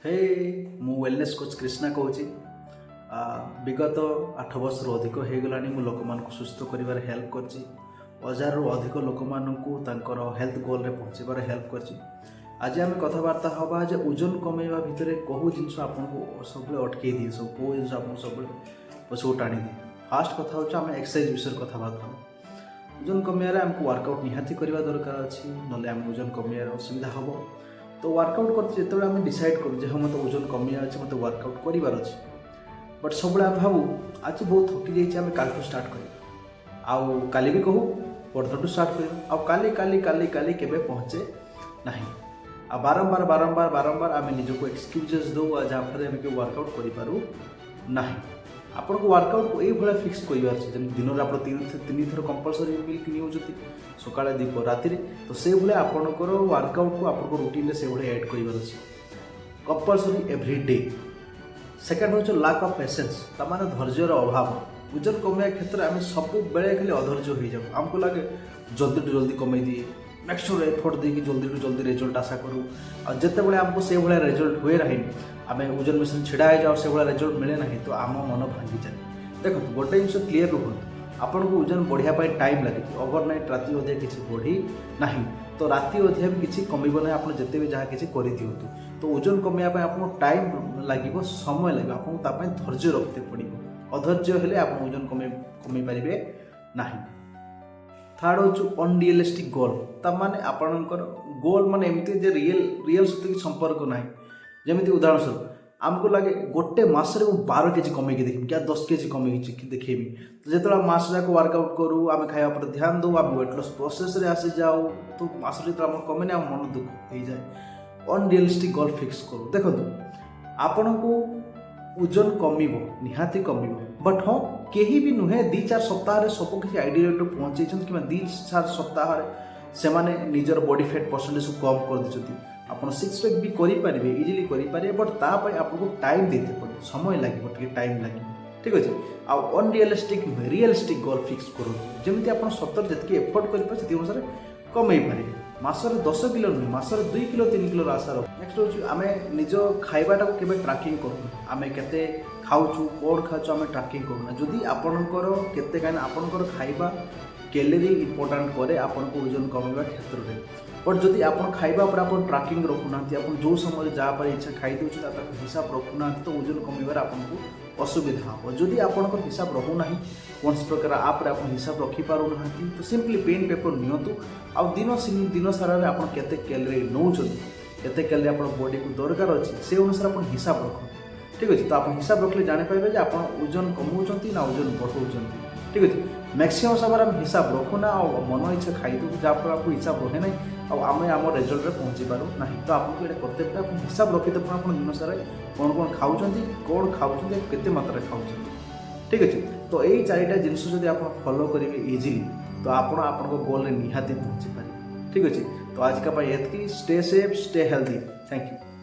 हे मु wellness coach Krishna कहूँ विगत 8 वर्ष अधिक हो गला लोक मान सुस्थ कर हेल्प कर अधिक लोक मानकर हेल्थ गोल रे पहुँचार हेल्प कर आज आम कथबार्ता हवा जे ओजन कमेवा भितर कौ जिन आपको सब अटकई दिए सब कौ जिन सब पछू टाणी दिए। फास्ट कथा हूँ आम एक्सरसाइज विषय कथबार्ता ओजन कमेबार आमको वर्कआउट निहाती करवा दरकार अच्छी ना आम ओजन कमेबार असुविधा हम तो वर्कआउट करते जो आम डिसाइड करूँ हाँ मतलब ओजन कमिया अच्छे मतलब वर्कआउट करार अच्छे बट सब भावु आज बहुत थकी जाइए आम काल स्टार्ट कर आउ काली भी कहूँ परदू स्टार्ट कर काली काली काली काली केबे पहुँचे ना आ बारंबार बारंबार बारंबार आम निजक एक्सक्यूजेस दो जहाँफल आम वर्कआउट करूँ ना आपन को वर्कआउट को ये फिक्स करार दिन में आप 3 थर कंपलसरी मिल्क नहीं सकाଳେ दीप राति तो से भाई आपंकर वर्कआउट को आप रुटीन से एड करार कंपलसरी एव्री डे। सेकेंड हूँ लैक ऑफ पेशेंस तमाने धैर्यर अभाव ओजन कमिया क्षेत्र में आम सब बेले खाली अधैर्य हो जाऊ आमको लगे जल्दी टू जल्दी कमे दिए नेक्स्ट एफर्ट देकी जल्दी टू जल्दी रिजल्ट आशा करूँ और जिते बड़े आमको से भाया रिजल्ट हुए ना आम ओजन मेसिन छिड़ा हो जाओ से भाया रिजल्ट मिले ना तो आम मन भांगी जाए। देखो गोटे जिन क्लीयर रुहतु आपन को ओजन बढ़िया टाइम लगे ओवरनाइट राति अधे किसी बढ़ी ना तो राति अधे भी किसी कमिब ना आप जिते भी जहाँ किसी कर दिंतु तो ओजन कमिया आपको टाइम लगे समय लगे आपको धैर्य रखते पड़ो अधैर्य हेले आप ओजन कमी पारे ना। थर्ड हूँ अनरियलिस्टिक गोल तमाने आपणकर गोल माने एमती जे रियल सहित संपर्क ना जमी उदाहरण स्वरूप आमको लगे गोटे मसरे 12 केजी कमेकी देखी क्या 10 केजी कमेकी देखेबी तो जो मास जाक वर्कआउट करूँ आम खाया पर ध्यान दो आम वेट लॉस प्रोसेस रे आसी जाओ तो मसरे जो आम कमे आम मन दुख हो जाए। अनरियलिस्टिक गोल फिक्स करूँ देखो आपण को ओजन कमिब निहाती कमिब बट हाँ कहीं भी नुहे 2-4 सप्ताह सब किसी आइडिया पहुँचे कि 2-4 सप्ताह से निजर बॉडी फैट परसेंटेज को कम कर देते आप 6 पैक भी करेंगे इजिली करेंगे बट ताप आपको टाइम देते पड़े समय लगे टाइम लगे ठीक अच्छे आउ अनरियलिस्टिक नुहे रियलिस्टिक गोल फिक्स करूँ जमी आप सतर जी एफर्ट करेंगे से अनुसार कमे पारे मसरे 10 किलो नुहे मसरे 2 किलो 3 किलो आशा रख। नेक्स्ट हूँ आम निज खाइबाटा को केबे ट्रैकिंग करूँ आम केते खाऊँ कौन खाऊँ आम ट्रैकिंग करूना जदि आपणकर केते कहीं आपणकर खाइबा कैलोरी इंपोर्टाट करे आपन को ओजन कमेवा क्षेत्र में बट जदि आप खाइबा पर आप ट्रैकिंग रखुना आप जो समय जहाँ पर इच्छा खाई दूसरे हिसाब रखुना तो ओजन कमेबार आपको असुविधा हम जदि आपंकर हिसाब रखुना कौन प्रकार आप हिसाब रखिपार ना तो सिंपली पेन पेपर नियंतु आ दिन सारा आप केते कैलोरी नौकरी केते कैलोरी आप बॉडी को दरकार अच्छे से अनुसार आप हिसाब रखते ठीक अच्छे तो आप हिसाब रखले जापारे आप ओजन कमाऊँ ना ओजन बढ़ाऊँ ठीक अच्छे मैक्सिमम समय आम हिसाब रखुना और मन इच्छा खाई दूँ जहाँफल आपको हिसाब रहे ना आम आम रिजल्ट पहुँची पारू ना तो आपको ये करते आप हिसाब रखिते आप दिन सारा कौन कौन खाऊँ कौन खाऊँ केते मात्रा खाऊँ ठीक अच्छे तो यही 4टा जिनस जब आप फॉलो करेंगे इजिली तो आप गोल निहाती पहुँची पारे ठीक अच्छे तो आज का ये stay safe stay healthy thank you.